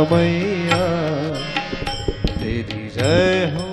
मैया तेरी जय हो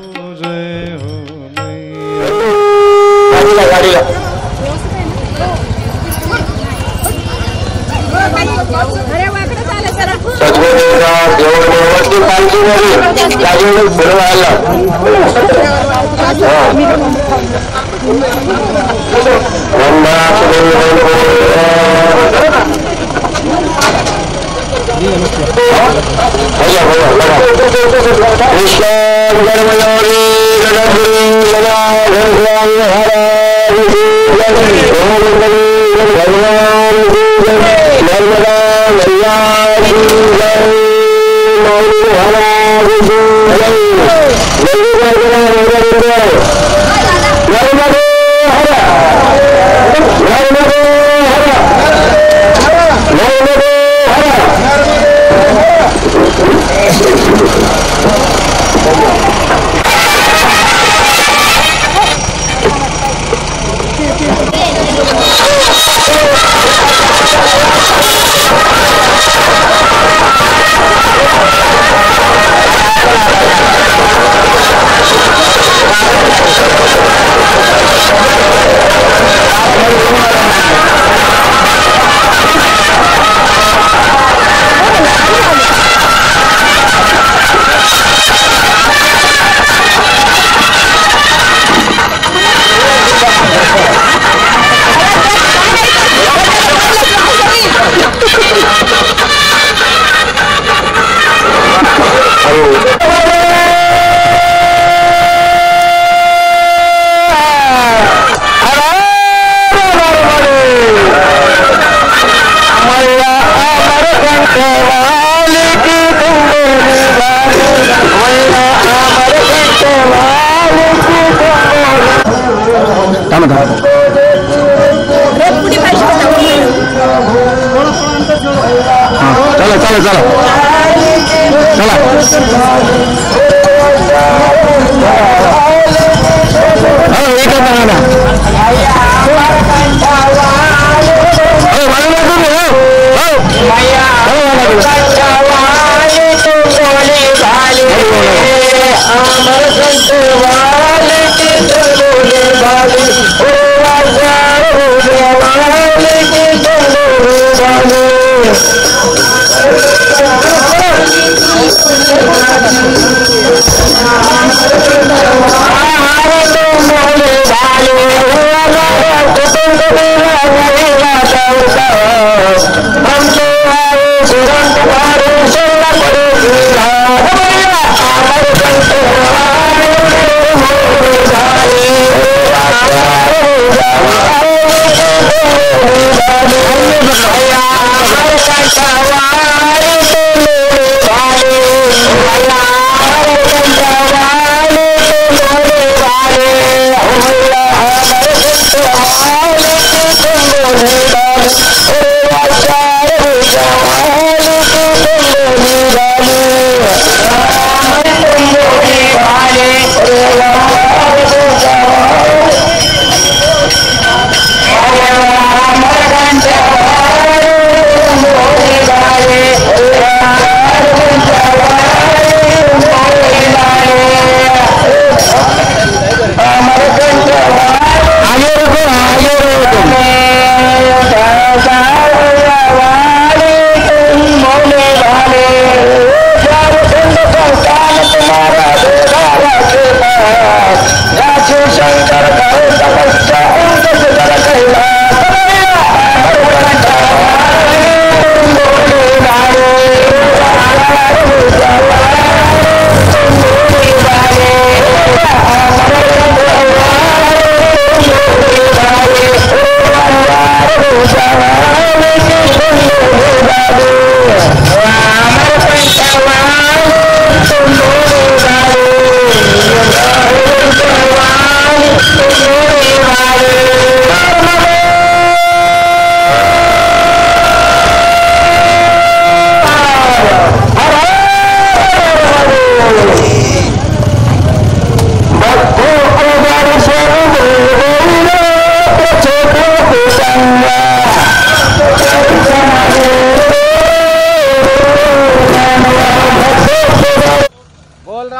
मैया।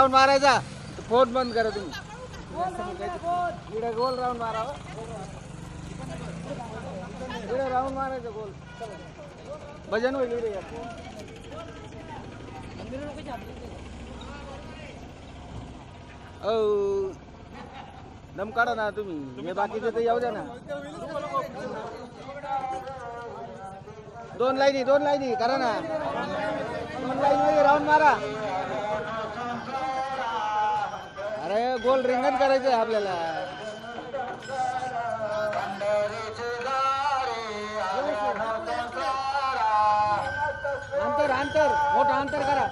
राऊंड मारायचा फोन बंद करा तुम्ही गोल राऊंड मारा राऊंड मारायचं गोल भजन होईल दम काढा ना तुम्ही हे बाकीचे तर येऊ द्या ना दोन लाईनी करा ना दोन लाईन मध्ये राऊंड मारा अरे गोल रिंगण करायचं आहे आपल्याला अंतर मोठं अंतर करा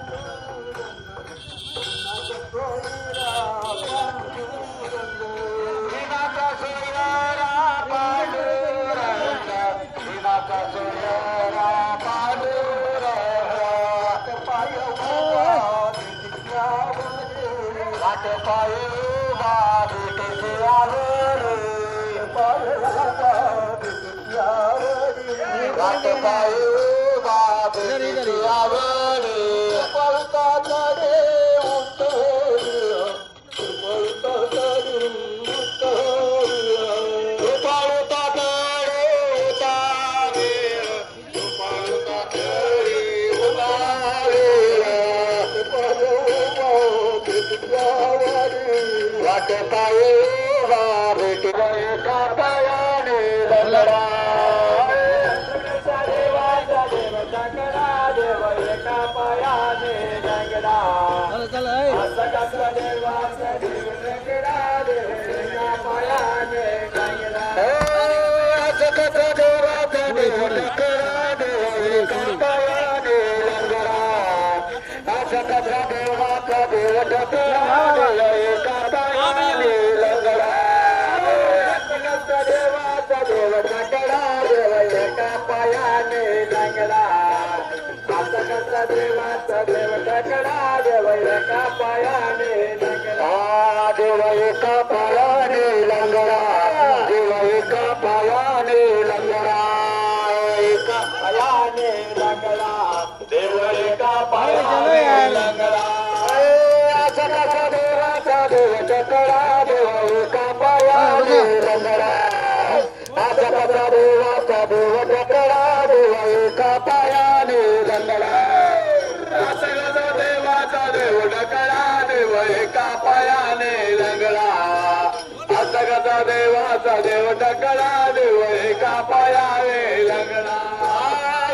देवाचा देव टकला देव एका पायाने लंगडा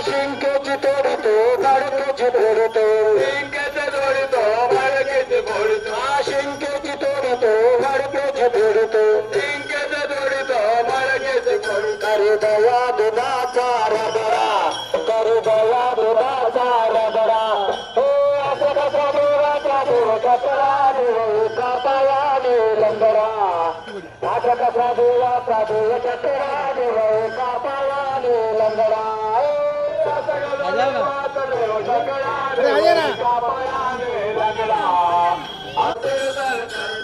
शिंकेची तोडतो धडकेची फोडतो शिंकेचे जोडतो भडकेची फोडतो शिंकेची तोडतो भडकेची फोडतो शिंकेचे जोडतो भडकेची फोडतो करू दया दुधाचा रबरा करू दया दुधाचा रबरा हो असं कसा देवाचा देव टकला देव एका पायाने लंगडा आजा कसा देवाचा देव टकला देव एका पायाने लंगडा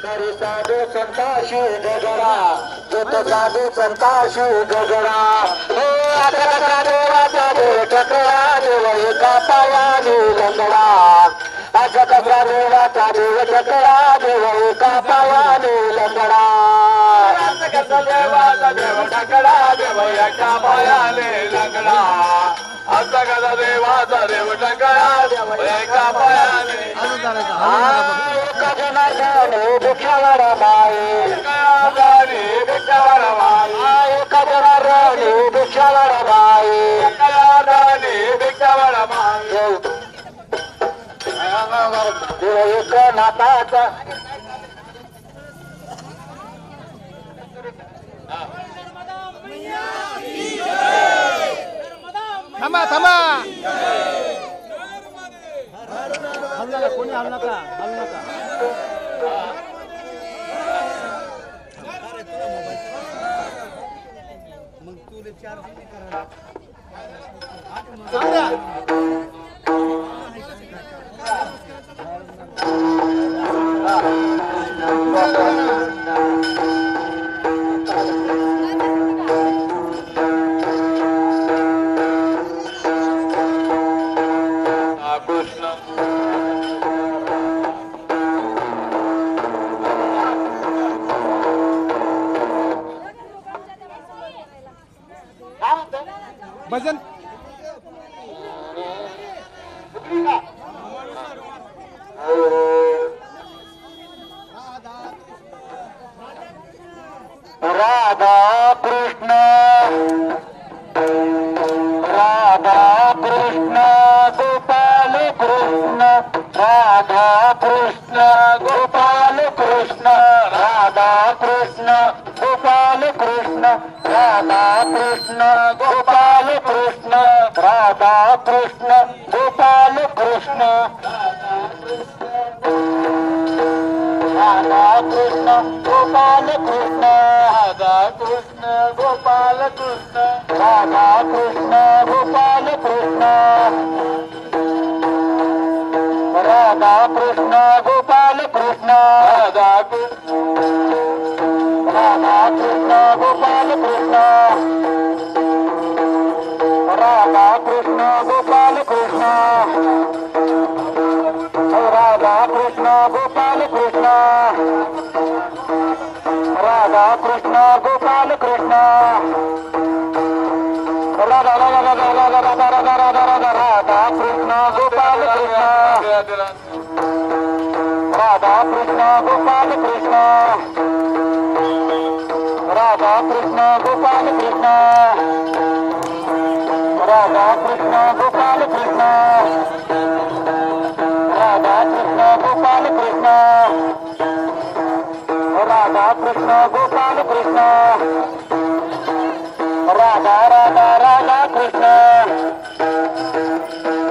करी साधू संताशी गगडा जोत साधू संताशी गगडा हो आता कसा देवाचा देव टकला देव एका पायाने लंगडा आजा कसा देवाचा देव टकला देव एका पायाने लंगडा कसा देवाचा देव टकला देव एका पायाने लंगडा आता कसा देवाचा देव टकला देव एका पायाने भिक्षावाडा बाई भिक्षावाडा बाई कजराणी भिक्षावाडा बाई भिक्षावाडा बाई एक नाताचा थांबा हल्ला नका कोणी हल्ला नका मग तुले चार राधा कृष्ण गोपाल कृष्ण राधा कृष्ण गोपाल कृष्ण राधा कृष्ण गोपाल कृष्ण राधा कृष्ण गोपाल कृष्ण राधा कृष्ण गोपाल कृष्ण राधा कृष्ण गोपाल कृष्ण राधा कृष्ण गोपाल कृष्ण राधा कृष्ण गोपाल कृष्ण राधा कृष्ण गोपाल कृष्ण राधा कृष्ण गोपाल कृष्ण राधा कृष्ण गोपाल कृष्ण राधा कृष्ण गोपाल कृष्ण राधा कृष्ण गोपाल कृष्ण राधा कृष्ण गोपाल कृष्ण राधा कृष्ण गोपाल कृष्ण राधा कृष्ण गोपाल कृष्ण राधा कृष्ण गोपाल कृष्ण राधा कृष्ण गोपाल कृष्ण राधा राधा राधा कृष्ण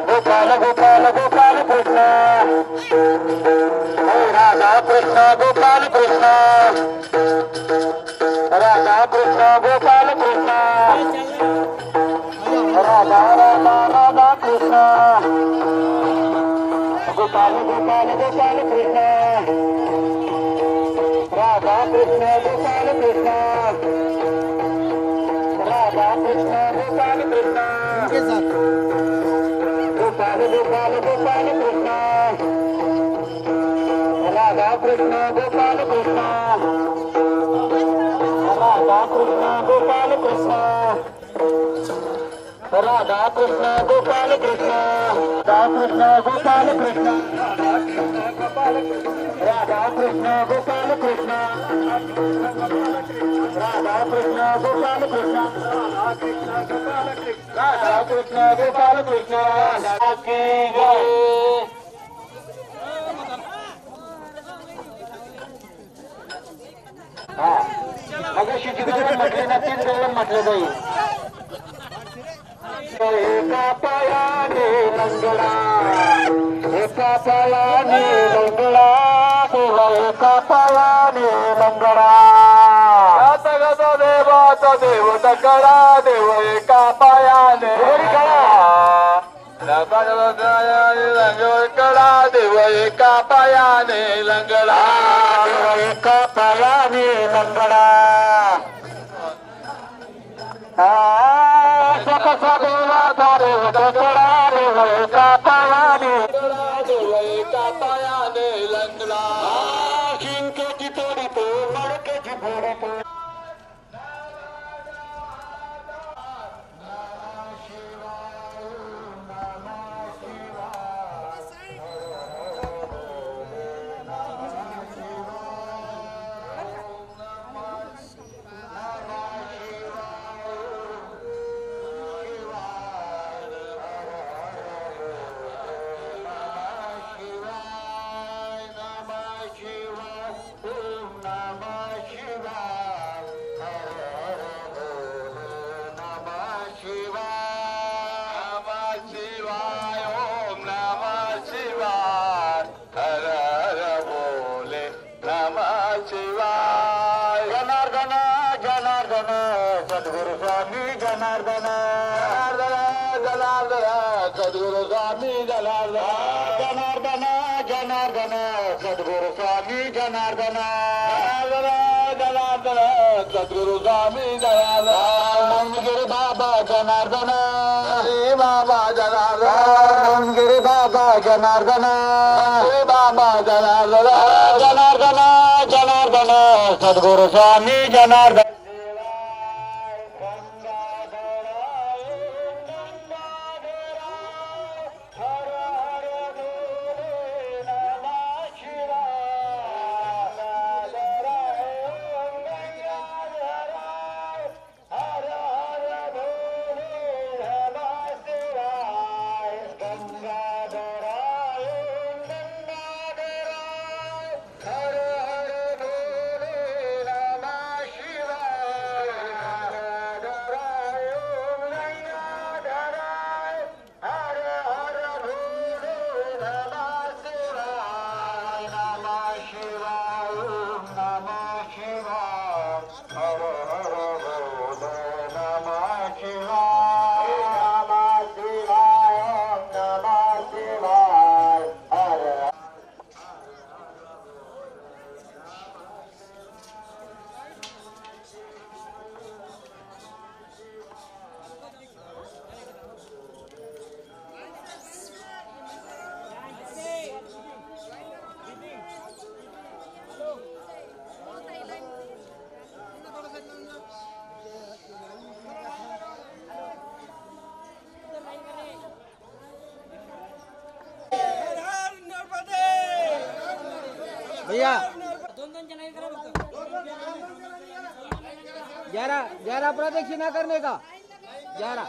गोपाल गोपाल गोपाल कृष्ण राधा कृष्ण गोपाल कृष्ण राधा कृष्ण गोपाल कृष्ण राधा राधा राधा कृष्ण गोपाल गोपाल गोपाल कृष्ण राधा कृष्ण गोपाल कृष्ण राधा कृष्ण गोपाल कृष्ण के साथ गोपाल गोपाल गोपाल कृष्ण राधा कृष्ण गोपाल कृष्ण राधा कृष्ण गोपाल कृष्ण राधा कृष्ण गोपाल कृष्ण राधा कृष्ण गोपाल कृष्ण राधा कृष्ण गोपाल कृष्ण राधा कृष्ण गोपाल कृष्ण राधा कृष्ण गोपाल कृष्ण की जय हा मगाशी जिकडे म्हटले ना तीच गवळण म्हटलं जाईल एका पायाने लंगडा एका पायाने लंगडा देवा एका पायाने लंगडा सगळा देवाचा देव तकडा देव एका पायाने लंगडा देव एका पायाने लंगडा देव एका पायाने लंगडा कसा देवाचा देव तकडा देव एका पायाने देव एका पायाने लंगडा शिंकेची तोडी तो मडकेची फोडी तो सद्गुरु स्वामी जनार्दन सद्गुरु स्वामी जनार्दन जनार्दन सद्गुरु स्वामी जनार्दन जनार्दन सद्गुरु स्वामी जनार्दन मंगगिरी बाबा जनार्दन बाबा जनार्दन मंगगिरी बाबा जनार्दन बाबा जनार्दन जनार्दन जनार्दन सद्गुरु स्वामी जनार्दन भैया 11 प्रदक्षिणा करने का 11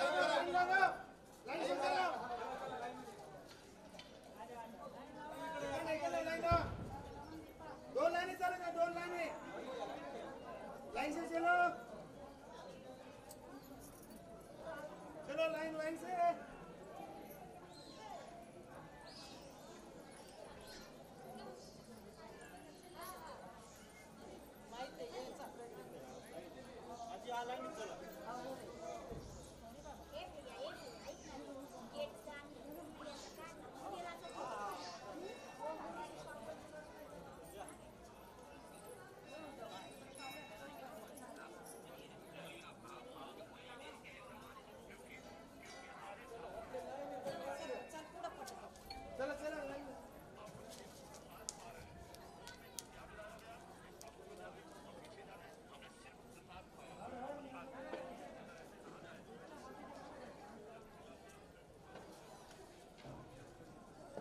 2 लाइनें चलेगा 2 लाइनें लाइन से चलो चलो लाइन से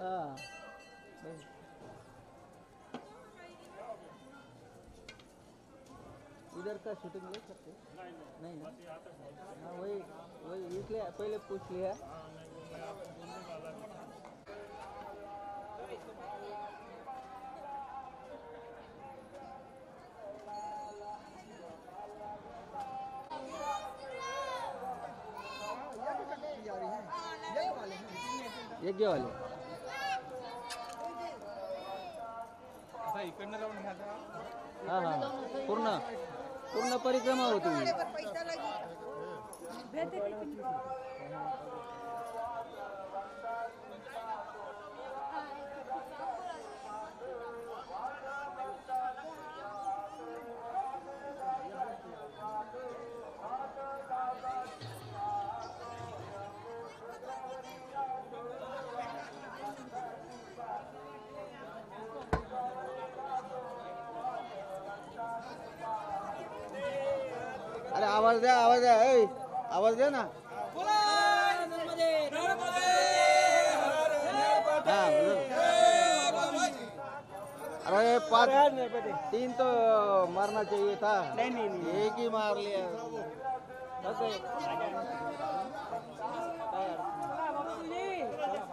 हाँ इधर का शूटिंग ले सकते नहीं ना हाँ वही इसलिए पहले पूछ लिया यज्ञ वाले हाँ हाँ पूर्ण परिक्रमा होती है अरे आवाज द्या आवाज द्या ना हाँ अरे 3 तो मारना चाहिए था नहीं एक ही मार लिया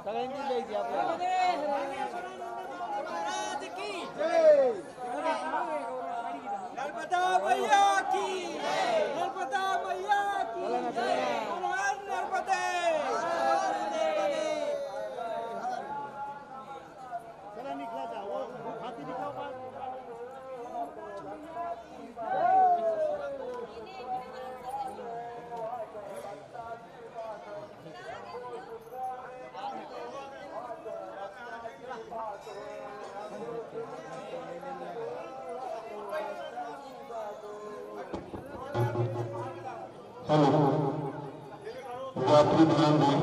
सगळ्यांची द्यायची आपल्याला नर्मदा मैया की नर्मदा मैया की नर्मदे चला निकला जाओ हाथी दिखाओ हेलो यात्री ध्यान दें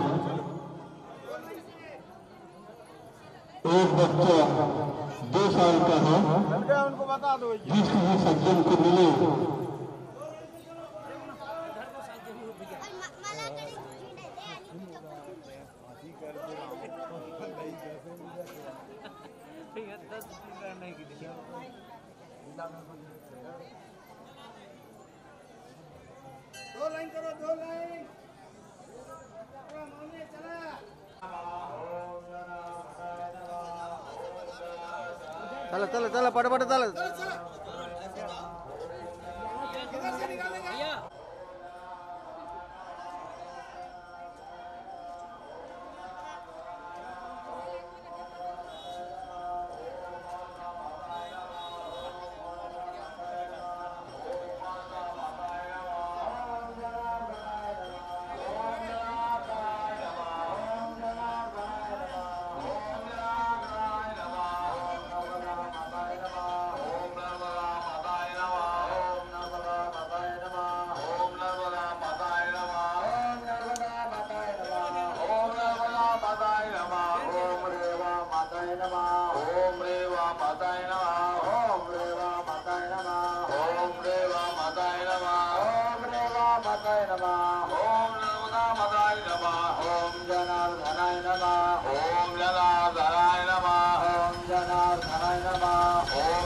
एक बच्चा 2 साल का है उनको बता दो जिस किसी सज्जन को मिले दो लाइन करो 2 लाइन चला पटापट चला किधर से निकालेगा ओम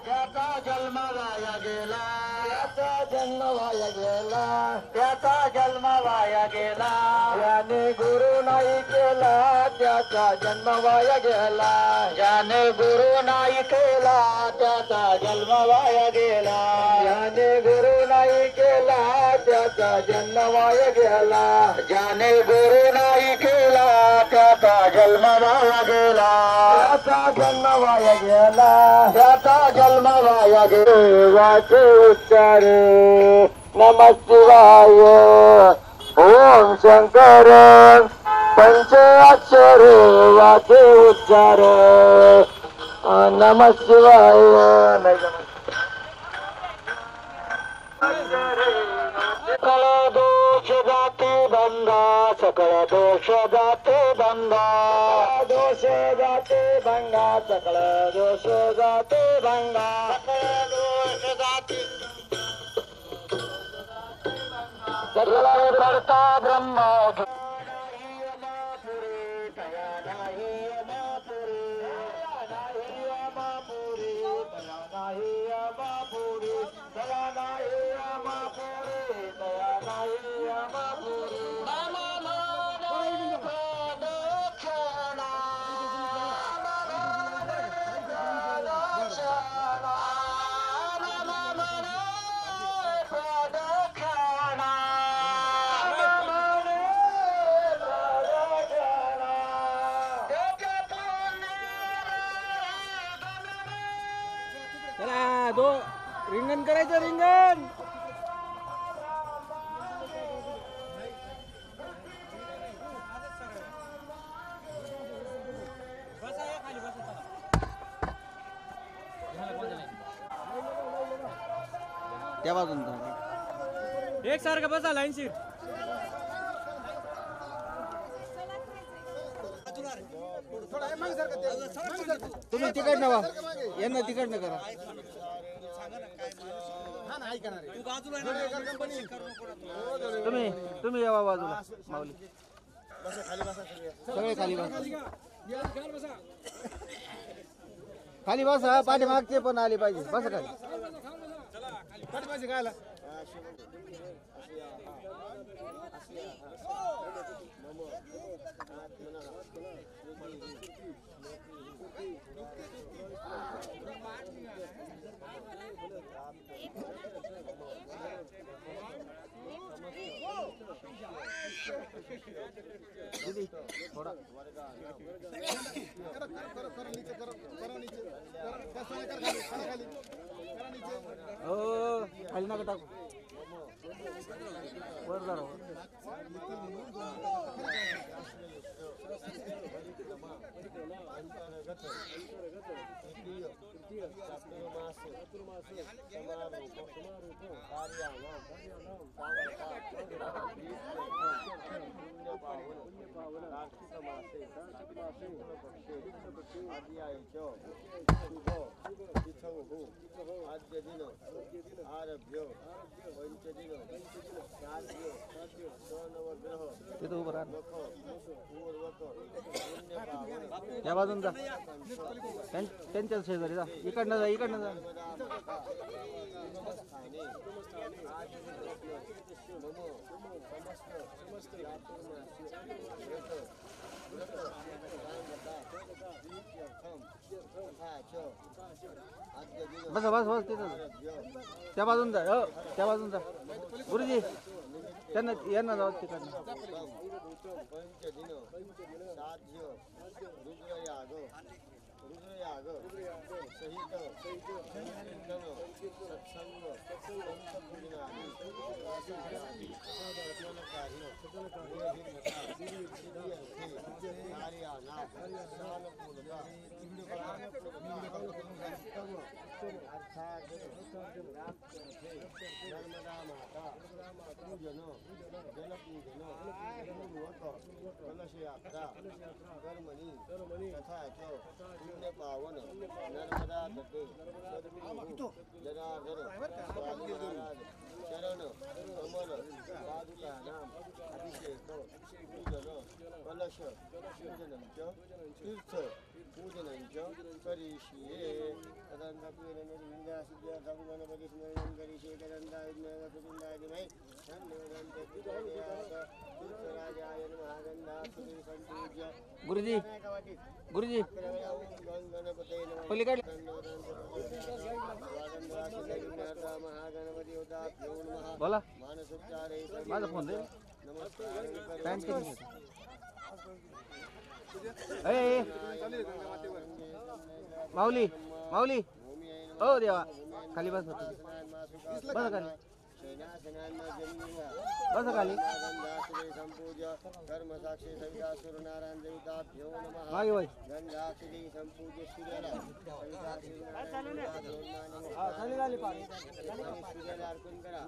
त्याचा जन्म वाया गेला त्याचा जन्म वाया गेला त्याचा जन्म वाया गेला याने गुरु नाही केला त्याचा जन्म वाया गेला याने गुरु नाही केला त्याचा जन्म वाया गेला याने गुरु नाही केला त्याचा जन्म वाया गेला ज्याने गुरु नाही केला त्याचा जन्म वाया गेला त्याचा जन्म वाया गेला त्याचा जन्म वाया देवाचे उच्चार नमः शिवाय ओम शंकर पंच अक्षर वाचे उच्चार नमः शिवाय सकल दोष जाते बंदा सकल दोष जाते बंदा दोष जाते भंगा सकल दोष जाते भंगा सकल दोष जाते सकल करता ब्रह्म रिंगण करायचं रिंगण त्या बाजून एक सारखं बसा लाईनशीर तुम्ही तिकडनं वा यांना तिकडनं करा तुम्ही यावा बाजूला माऊली सगळे खाली बसा खाली बसा पाठीमागचे पण आले पाहिजे बसा खाली पाठीमागचे काय आला दीदी थोड़ा खाली नका टाकू वर जरा तिथं उभं राहा त्या बाजून जा त्यांच्याच शेजारी जा इकडनं जा इकडनं जा बस बस बस तिथं त्या बाजून जा हो त्या बाजून जा गुरुजी त्यांना यांना जाऊ तिकडनं माता पूजन जल पूजन कलश यात्रा कर्मणि तथा च पुण्य पावन नर्मदा तटे जनार्दन चरण कमल पादुकानां अभिषेक पूजन कलश पूजनं च तीर्थ पूजनं च करिष्ये तदन्तपूर्णनिर्विघ्नसिद्ध्यर्थं स्मरणं करिष्ये तदन्तायुर्मेवसुन्दराय तीर्थराजाय नमः गन्धासुरे संपूज्य गुरुजी गुरुजी गणपते पलीकडे महागणपति नमः बोला मानसोपचारे माझा फोन दे नमस्कार पॅन्ट किती माऊली माऊली ओ देवा खाली बस बस खाली बस खाली संपूज्य कर्म साक्षी सविता सूर्यनारायण देवताभ्यो नमः मागे बाई गंगाश्री संपूज्य सूर्याला सूर्याला अर्पण करा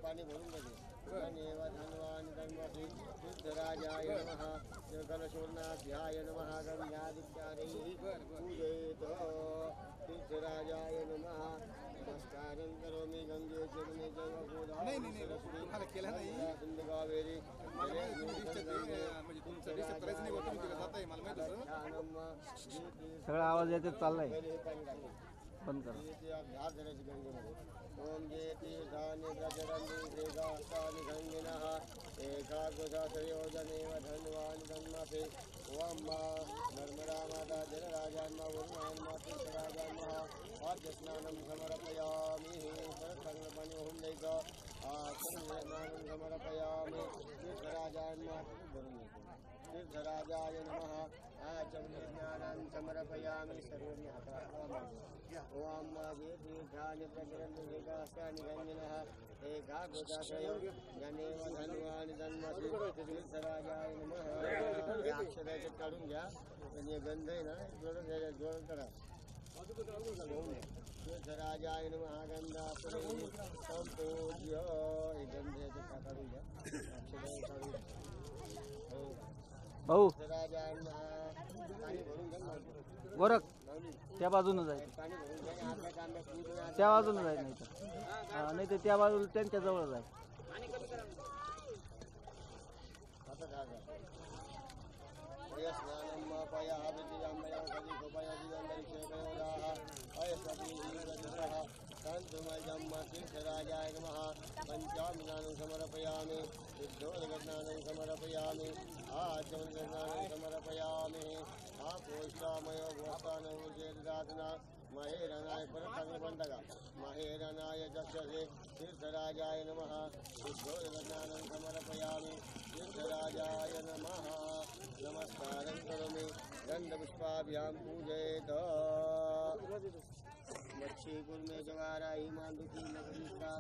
पाणी भरून सिद्धराजाय नमः कलशोर्णाध्याय नमः गंगादित्यादि पूजयेत सिद्धराजाय नमः नमस्कारं करोमि गंगे चरणे जव गोदावरी सिंधु कावेरी सगळा आवाज येते चाललाय बंद करा ओम जय तीर्थानि प्रचरन्ति श्रीकाष्ठानि गङ्गिनः एकाग्रशास्त्रयोजनेव धन्वान् धन्मसे ओम नर्मदा माता जलराजान्मा वरुणान्मा तीर्थराजान्मा आद्यस्नानं समर्पयामि परसङ्गपणिहुं लैक आचरणानं समर्पयामि तीर्थराजान्मा तीर्थराजाय नमः आचमनस्नानं समर्पयामि सर्वज्ञाता ओम तीर्थानि प्रचरन्ति श्रीकाष्ठानि गङ्गिनः एकाग्रशास्त्रयो जनेव धन्वान् धन्मसे तीर्थराजाय नमः अक्षराचे काढून घ्या आणि गंध आहे ना जोडून करा तीर्थराजाय नमः गंधासुरे संपूज्य हे गंध काढून घ्या अक्षराचे काढून घ्या भाऊ तीर्थराजाय नमः पाणी भरून घ्या गोरख त्या बाजूने जायचं पाणी भरून घ्या आपल्या तांब्यात दूध त्या बाजूने जायचं नाही तर त्या बाजूला त्यांच्या जवळ जायचं स्नानं पयाभिजाम्बया कलिकोपयदिगन्धरिक्षेपयोदाः अयस्वतीः तन्तुमजं तीर्थराजाय नमः पञ्चामृतानं समर्पयामि विद्धोदकस्नानं समर्पयामि आचमनस्नानं समर्पयामि आपोष्टामयो गोष्ठानं उचेदातना महेरनाय परतंगपंडगा महेरनाय चक्षसे तीर्थराजाय नमः विद्धोदकस्नानं समर्पयामि तीर्थराजाय नमः नमस्कारं करोमि गन्धपुष्पाभ्यां पूजयेत मच्छी कुर्मे जवारा हिमांदुकी नगरीता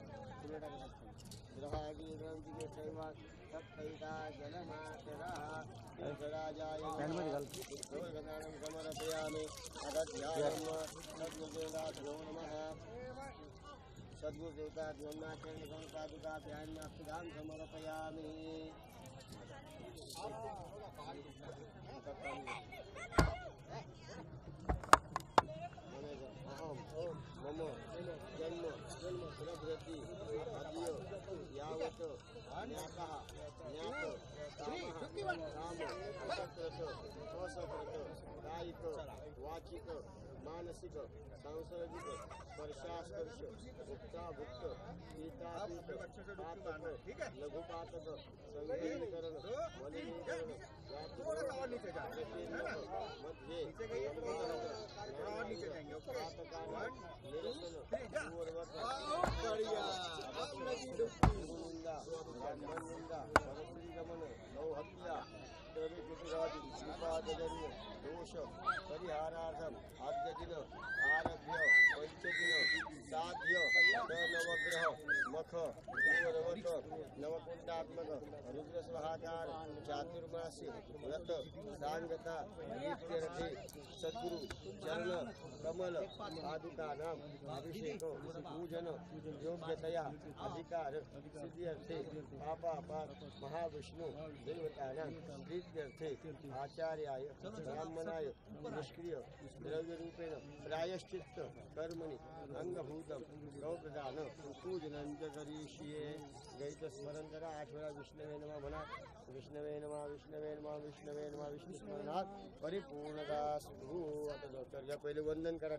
ग्रहागी ग्रंथि शैवा सप्तैता जलमातरः तीर्थराजाय विद्धोदकस्नानं समर्पयामि अदध्यायं सद्गुरुदेवताभ्यो नमः सद्गुरुदेवताभ्यो नाचरणसंपादुकाभ्यां समर्पयामि मम जन्म प्रभृति अद्य यावत् ज्ञातः ज्ञात कामः काम असकृत असकृत कायिक वाचिक मानसिक सांसर्गिक स्पर्शास्पर्श भुक्ताभुक्त गीतातीत पातक लघुपातक संगीकरण मलिनीकरण मध्ये निरसन पूर्वक गुरुनिंदा ब्राह्मणनिंदा परश्रीगमन नौहत्या श्रीपादजन्य दोष परिहारार्थम आद्यदिन आरभ्य पंचदिन साध्य नवग्रह मख पूर्वक नवकुंडात्मक रुद्रस्वाहाकार चातुर्मास्य व्रत सांगता नित्यरथे सद्गुरु चरण कमल पादुकानाम अभिषेक पूजन योग्यतया अधिकार सिद्ध्यर्थे पापापात महाविष्णु देवतानां प्रीत्यर्थे आचार्याय ब्राह्मणाय निष्क्रिय द्रव्यरूपेण प्रायश्चित्त कर्मणि अंगभूतम गौप्रदान पूजनं च करिष्ये. गायचं स्मरण करा 8 वेळा विष्णवे नमः म्हणा. विष्णवे नमः विष्णवे नमः विष्णवे नमः विष्णू स्मरणात परिपूर्णता सुरू. आता दत्तर्या पहिले वंदन करा.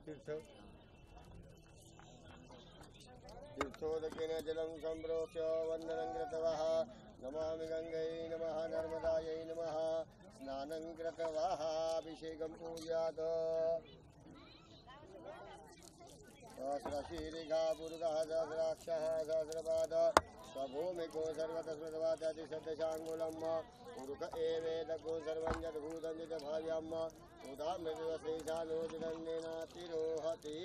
तीर्थोदकेन जलं सम्प्रोक्ष्य वन्दनं कृतवः नमामि गंगै नमः नर्मदायै नमः स्नानं कृतवः अभिषेकं पूज्यात्. सहस्रशीरिघा पुरुषः सहस्राक्षः सहस्रपाद स्वभूमिको सर्वतस्मृतवादातिशतशाङ्गुलम् पुरुष एवेदको सर्वं यद्भूतं यद्भाव्यम् उदामृतशेषालोचनन्नेनातिरोहति.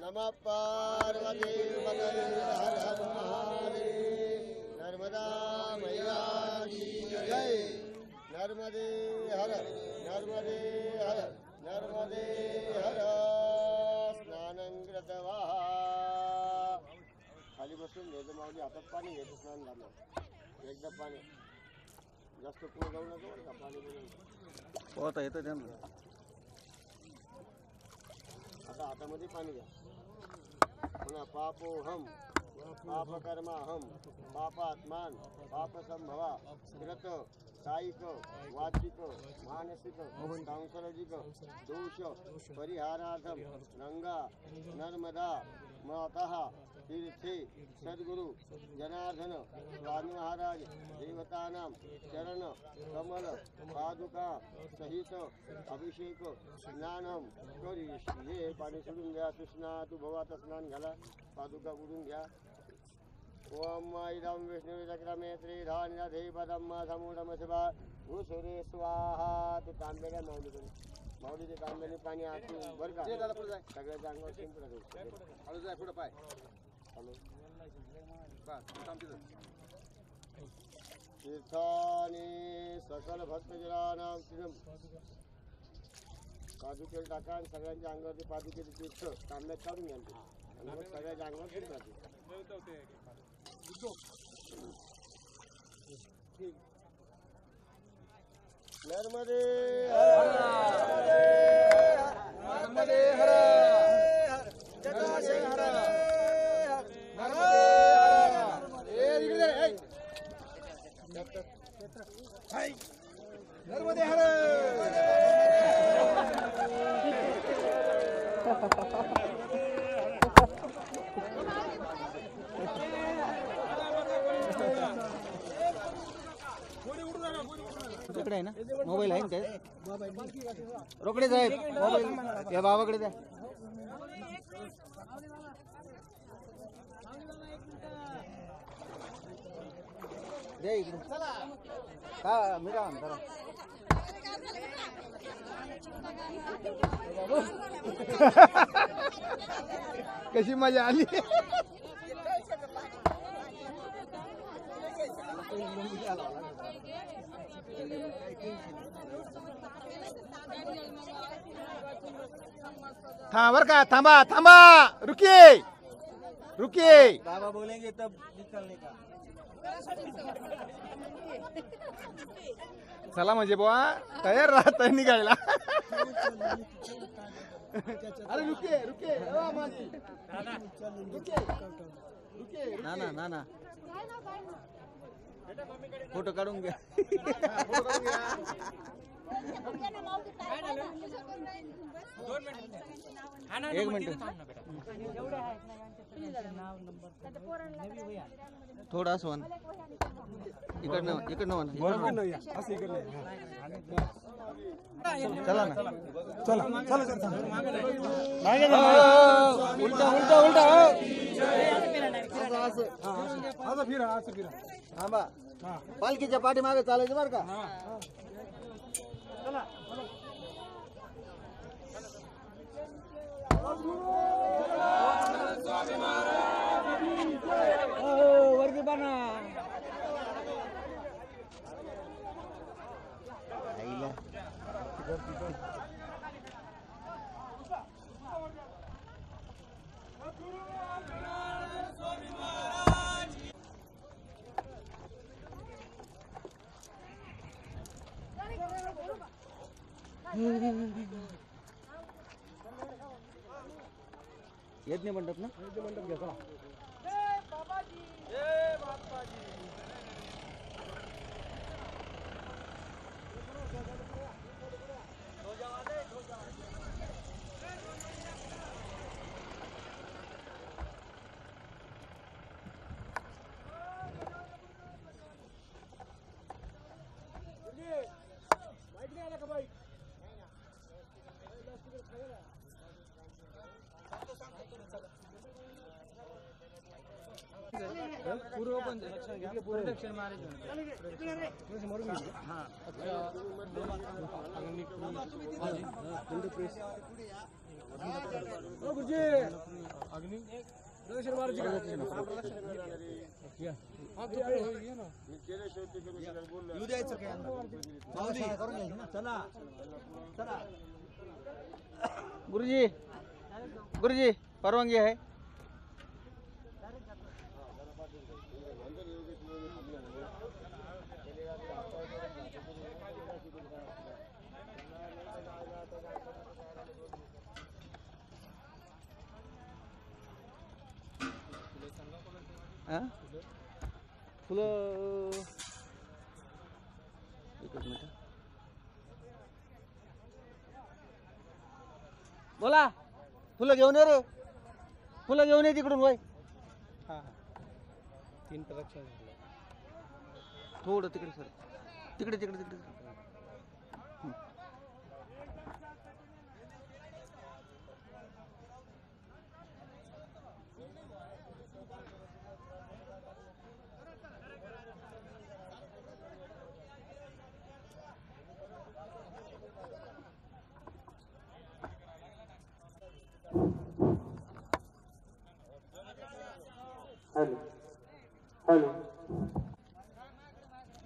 नमः पार्वतीपतये हर हर महादेव. नर्मदा मैया की जय. नर्मदे हर नर्मदे हर नर्मदे हर. स्नानं कृत्वा खाली बसून घ्यायचं. माऊली हातात पाणी घ्यायचं. स्नान झालं एकदा पाणी जास्त पुढे जाऊ नका बरं का. पाणी पोहता येतं त्यांना. आता हातामध्ये पाणी घ्या. पुन्हा पापोहम पापकर्माहम पापात्मान पापसंभवा कृत कायिक वाचिक मानसिक सांसर्गिक दोष परिहारार्थम गंगा नर्मदा माता तीर्थे सद्गुरु जनार्दन स्वामी महाराज देवतानां चरण कमल पादुका सहित अभिषेक स्नानं करिष्ये. पाणी सोडून घ्या. कृष्णा तू भवात स्नान घाला. पादुका बुडून घ्या. ओम इदं विष्णुचक्रमे त्रिधान्यधे पदम समूढम शिवा भूसुरे स्वाहा. ते तांब्याला माऊली करून माऊली ते तांब्याने पाणी आटू बरं का. सगळ्याच्या अंगावर शिंपडा हळू जाय. पुढं पाय हॅलो तीर्थाने सकल भक्तजनानां पादुकेला टाका आणि सगळ्यांच्या अंगावरती पादुकेचे तीर्थ तांब्यात काढून घ्या आणि मग सगळ्याच्या अंगावर शिंपडा. नर्मदे नर्मदे हर जटाशय हर नर्मदे हर. तिकडे आहे ना मोबाईल आहे ना काय. रोकडे साहेब मोबाईल या बाबाकडे द्या. दे इकडे का मी का म्हणतो. कशी मजा आली. बर का. थांबा थांबा. रुकिए रुकिए. बाबा बोलेंगे तब निकलने का. चला म्हणजे बुवा तयार राहत निघायला. अरे रुकिए रुकिए ना ना ना ना. फोटो काढून घ्या. एक मिनिट थोडं असं म्हण इकडनं म्हण चला ना उलटा उलटा उलटा असं फिरा हा बा पालखीच्या पाठीमागे चालायचं बरं का वर्गी बना यज्ञ मंडप ना यज्ञ मंडप घ्या चला पूर्व पण लक्षात घ्या पूर्व दक्षिण गुरुजी गुरुजी परवानगी आहे फुलं एकच मिनिट बोला फुलं घेऊन ये रे फुलं घेऊन ये तिकडून वय हा 3 प्रदक्षिणा थोडं तिकडे सर तिकडे तिकडे तिकडे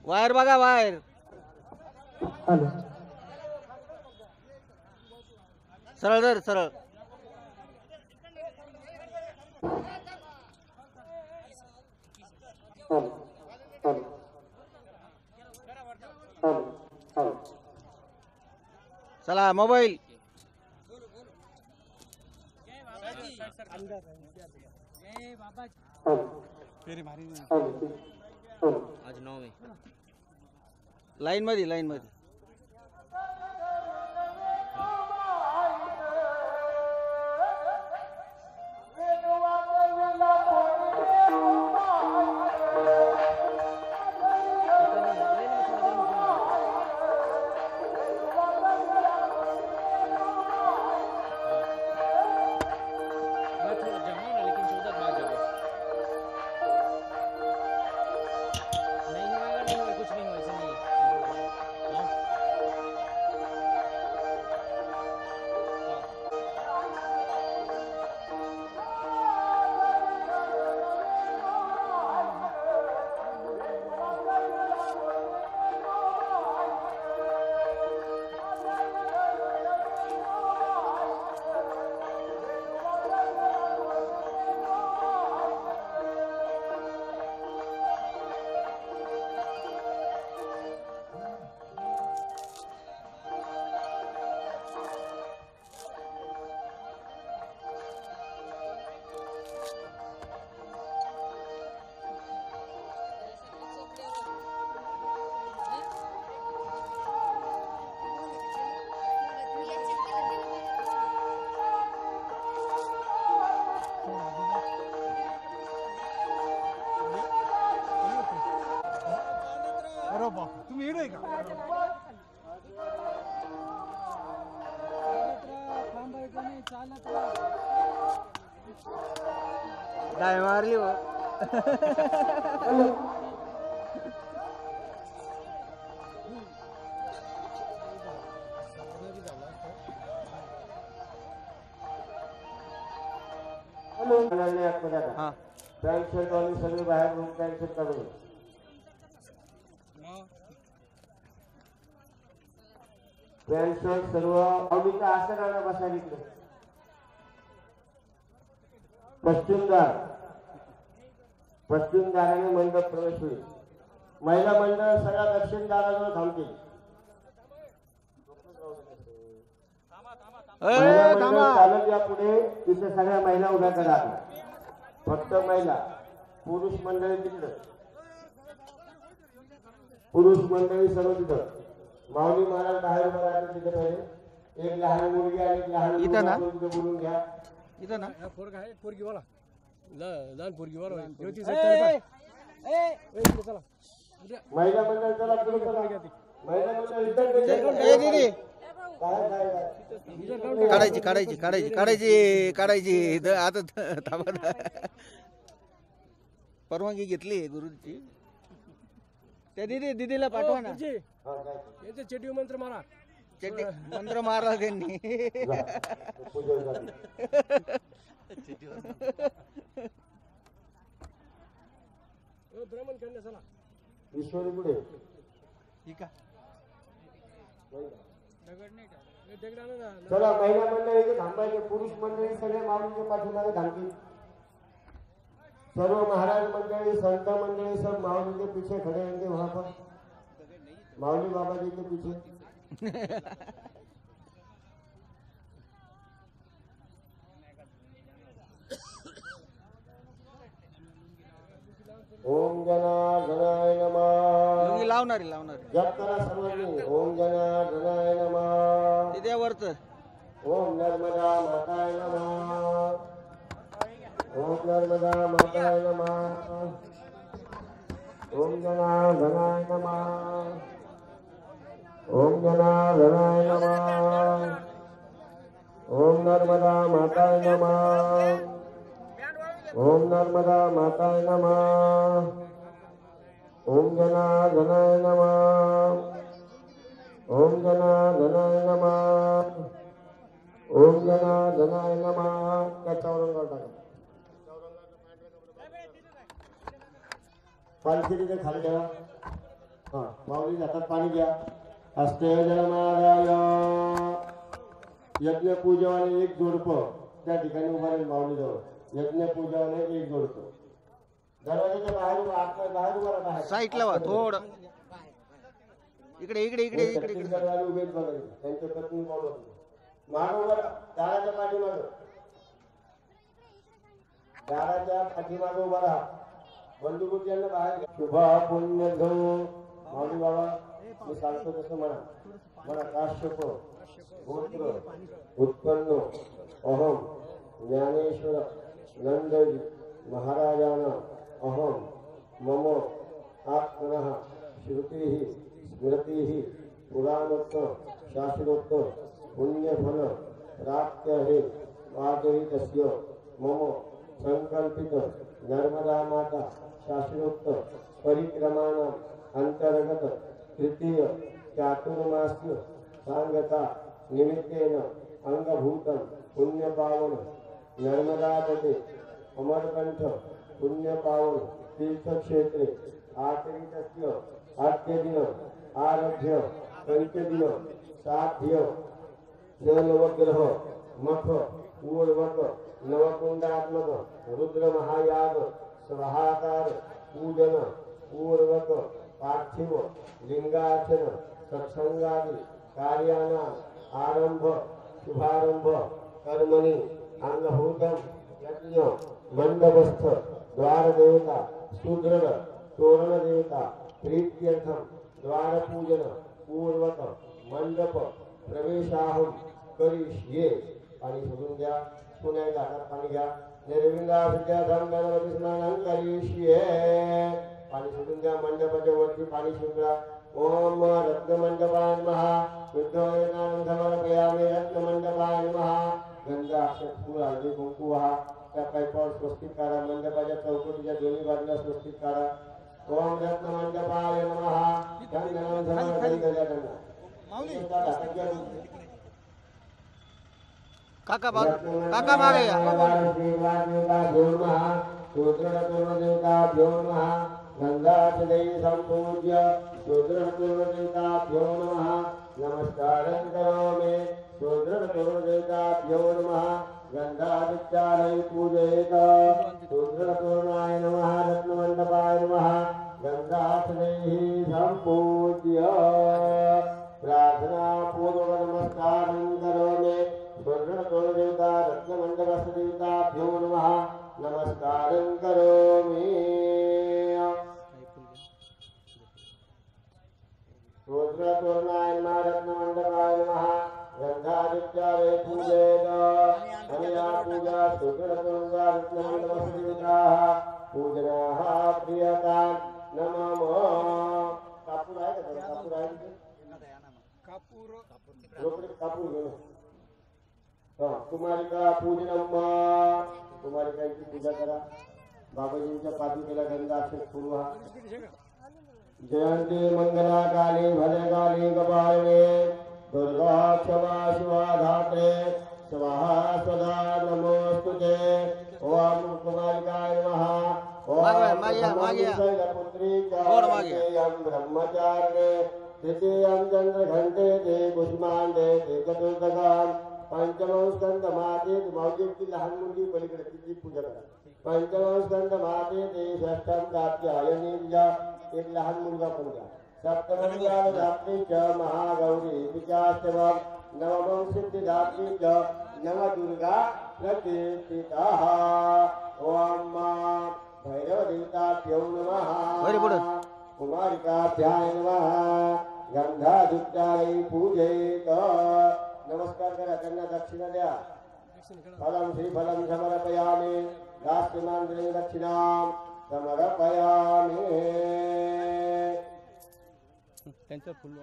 वायर बघा वायर सरळ धर सरळ चला मोबाईल आज 9 आहे लाईन मध्ये बाप तुम्ही हिरो आहे का डाय मारली हो हा पॅन्ट शर्ट वाले सगळे बाहेर रूम पॅन्ट शर्ट काढून पॅन्ट शर्ट सर्व अवनीचं असं काढा बसायला इकडे पश्चिम दाराने मंडप प्रवेश होईल महिला मंडळ सगळ्या दक्षिण दाराजवळ थांबतील महिला मंडळ चालत या पुढे तिथे सगळ्या महिला उभ्या करा फक्त महिला पुरुष मंडळी तिकडं पुरुष मंडळी सर्व तिथं माऊली महाराज बाहेर उभं राहतात तिथे पहिले एक लहान मुलगी आणि एक लहान इथं ना? मुलगा तिथे बोलून घ्या इथं ना पोरगा आहे पोरगी बोला लहान पोरगी बोला चला महिला मंडळ चला पुढे चला महिला मंडळ इथं ए दीदी काय काय काय काढायची काढायची काढायची काढायची काढायची इथं आता थांबा परवानगी घेतली गुरुची त्या दीदीला पाठवा ना यांचे चेटी मंत्र मारा चेटी मंत्र मारला त्यांनी ब्राह्मण कन्या चला ईश्वरी पुढे ठीक आहे दगड आणा ना चला महिला मंडळी इथे थांबायचे पुरुष मंडळी सगळे माऊलीच्या पाठीमागे थांबतील सर्व महाराज मंडळी संत मंडळी सब माऊली के पीछे खड़े रहेंगे वहां पर माऊली बाबा जी के पीछे ओम जनार्दनाय नमः लुंगी लावणारी जप करा सर्वांनी ओम जनार्दनाय नमः ते द्यावरच ओम नर्मदा माताय नमः ओम नर्मदा माताय नमः ओम जनार्दनाय नमः ओम जनार्दनाय नमः ओम नर्मदा माताय नमः ओम नर्मदा माताय नमः ओम जनार्दनाय नमः ओम जनार्दनाय नमः ओम जनार्दनाय नमः त्या चौरंगावर टाका पालखी तिथे खाली ठेवा हा माऊली हातात पाणी घ्या हस्ते जलमादाय यज्ञ पूजवाने एक जोडपं त्या ठिकाणी उभा राहील माऊली जवळ यज्ञ पूजवाने एक जोडपं दरवाजाच्या बाहेर उभा राहा साईडला वा थोडं इकडे इकडे इकडे इकडे इकडे छत्तीसगडवाले उभे आहेत बघा त्यांच्या पत्नी बोलवतो मागं उभा राहा दाराच्या पाठीमागं दाराच्या पाठीमागं उभा राहा बंधुकृत्यांना बाहेर शुभा पुण्य धो माऊली बाबा मी सांगतो तसं म्हणा काश्यप गोत्र उत्पन्न अहम ज्ञानेश्वर नंदजी महाराजाना अहम मम आत्मनः श्रुतिः स्मृतिः पुराणोक्त शास्त्रोक्त पुण्यफल प्राप्त्यहे आदरितस्य मम संकल्पित नर्मदा माता शास्त्रोक्त परिक्रमाणाम् अंतर्गत तृतीय चातुर्मास्य सांगता निमित्तेन अंगभूतं पुण्यपावन नर्मदा तटे अमरकंठ पुण्यपावन तीर्थक्षेत्रे आचरितस्य आद्यदिन आरभ्य पंचदिन साध्य नवग्रह मख पूर्वक नवकुंडात्मक रुद्र महायाग स्वाहाकार पूजन पूर्वक पार्थिव लिंगार्चन सत्संगादि कार्याना आरंभ शुभारंभ कर्मणि अंगभूतम यज्ञ मंडपस्थ द्वार देवता सुदृढ तोरण देवता प्रीत्यर्थम द्वार पूजन पूर्वक मंडप प्रवेशाहम करिष्ये पाणी सोडून द्या पुन्हा एकदा हातात पाणी घ्या निर्विंदा विद्याधम गणपती स्नान करिष्ये पाणी सोडून द्या मंडपाच्या वरती पाणी शिंपडा ओम रत्नमंडपाय नमः शुद्धोदकानं समर्पयामि रत्नमंडपाय नमः गंगा अक्षत फूल हळदी कुंकू हा त्या पाईपावर स्वस्तिक करा मंडपाच्या चौकटीच्या दोन्ही बाजूला स्वस्तिक करा ओम रत्नमंडपाय नमः चंदनं समर्पयामि काका काका मागे या गंगादेवी संपूज्य शूद्रदेवताभ्यो नमः नमस्कारं करोमि शूद्रदेवताभ्यो नमः गंगादित्यालय पूजयेत शूद्रपूर्णाय नमः रत्नमंडपाय नमः गंगादेवी संपूज्य प्रार्थना पूर्वक नमस्कारं करोमि शूद्रदेवता रत्नमंडपदेवताभ्यो नमः नमस्कारं करोमि शूद्रपूर्णाय नमः रत्नमंडपाय नमः गंगादित्यालय पूजयेत अनया पूजा शूद्रपूर्णा रत्नमंडपदेवताः पूजनाः प्रियतां नमः कापूर आहे का कापूर आहे कापूर कुमारिका पूजनम कुमारिकांची पूजा करा बाबाजींच्या पादुकेला गंगा अक्षत पूर्वा जयंती मंगला काली भद्रकाली कपालिनी दुर्गा क्षमा शिवा धात्रे स्वाहा सदा नमोस्तुते ओम कुमारिकाय नमः ओम शैलपुत्री चार्यं ब्रह्मचार्ये तृतीयं चंद्रघंटे ते कुष्मांडे ते चतुर्थकाम पंचमं स्कंद माते माऊलीची लहान मुलगी पलीकडे तिची पूजा करा पंचमं स्कंद माते ते षष्ठम कात्यायनी पूजा एक लहान मुलगा पण घ्या सप्तमं कालदात्री च महागौरी तिच्याष्टमं नवमं सिद्धिदात्री च नवदुर्गा प्रतिष्ठिताः ओम भैरवदेवताभ्यो नमः कुमारिकाभ्याय नमः गंगादित्यालय पूजयेत नमस्कार करा त्यांना दक्षिणा द्या फलं श्रीफलं समर्पयामि दास्यमान् दक्षिणां समर्पयामि त्यांचं फुल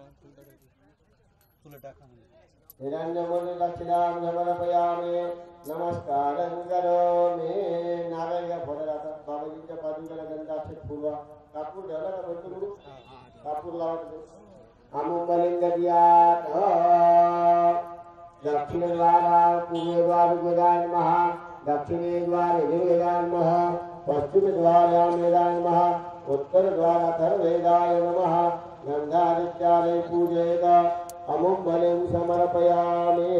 टाका हिरण्यमूर्ति दक्षिणां समर्पयामि नमस्कारं करोमि नारायण फोडा जातात बाबाजींच्या पादुकेला गंधाक्षत फुलवा कापूर ठेवला का भरपूर कापूर लावतो अमुकलिंगदियात दक्षिणद्वारा पूर्वद्वार वेदाय नमः दक्षिणेद्वार यजुर्वेदाय नमः पश्चिमद्वारां वेदाय नमः उत्तरद्वार अथर्ववेदाय नमः गंगादित्यालय पूजयेत अमुकलिं समर्पयामि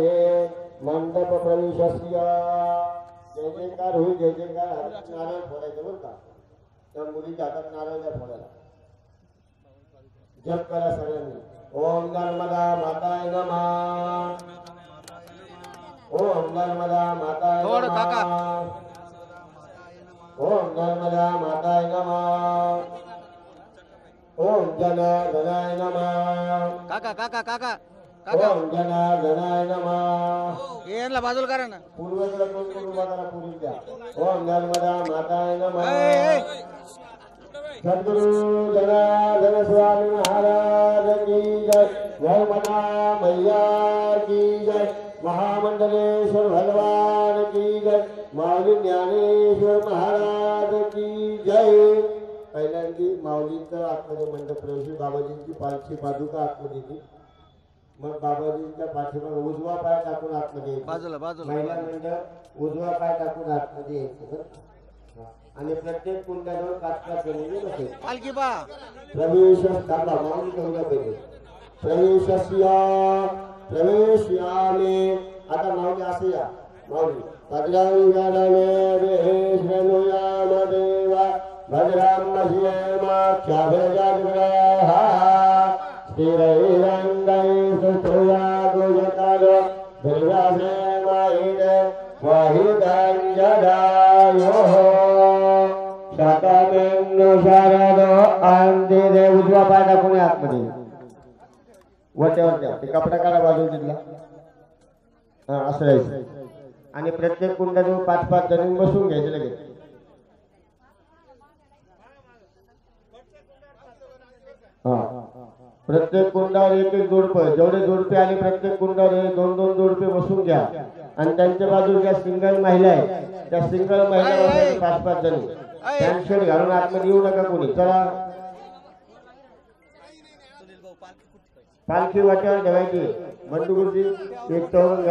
मंडप प्रवेशस्य जय जयकार होईल जय जयकार नारळ फोडायचं बरं का त्या मुलीच्या हातात नारळ द्या फोडायला जप करा सगळ्यांनी ओम नर्मदा माताय नमः ओम नर्मदा माताय नमः ओम नर्मदा माताय नमः ओम जनार्दनाय नमः काका काका काका ओम जनार्दनाय नमः यांना बाजूला करा ना पूर्वेकडे कोण उभा करा पूर्वी द्या ओम नर्मदा माताय नमः सद्गुरु जनार्दन स्वामी महाराज की जय नर्मदा मैया की जय महामंडलेश्वर भगवान की जय माऊली ज्ञानेश्वर महाराज की जय पहिल्यांदी माऊलींचं आतमध्ये मंडप प्रवेश बाबाजींची पालखी पादुका आतमध्ये येते मग बाबाजींच्या पाठीमागे उजवा पाय टाकून आतमध्ये बाजूला बाजूला महिला मंडळ उजवा पाय टाकून आतमध्ये यायचं आणि प्रत्येक कुंडाजवळ काचका केलेली नसेल पालखी पा प्रवेश थांबा माऊली करूया पहिले प्रवेशयामी आता माऊली असं या माऊली भद्रांगणमे वेश्वनुयाम देवा भद्रामश्येमाख्याभेजग्रहा स्थिरैरङ्गै सुतोया गुजकारो दुर्गाभेमायिने वाहिदाञ्जदायोः शतमेन्नु शरदो अंतिदे उजवा पाय टाकून आतमध्ये वरच्यावर द्या ते कपडा काढा बाजूला तिथला हा असं राहायचं आणि प्रत्येक कुंडाजवळ 5-5 जण बसून घ्यायचे लगेच हा प्रत्येक कुंडावर एक एक जोडपं, जेवढे जोडपे आले प्रत्येक कुंडावर 2-2 जोडपे बसून घ्या आणि त्यांच्या बाजूला ज्या सिंगल महिला आहे त्या सिंगल महिला बसायच्या 5-5 जणी. पॅन्ट शर्ट घालून आतमध्ये येऊ नका कोणी. चला पालखी वाट्यावर ठेवायची बंडू गुरुजी एक तरुण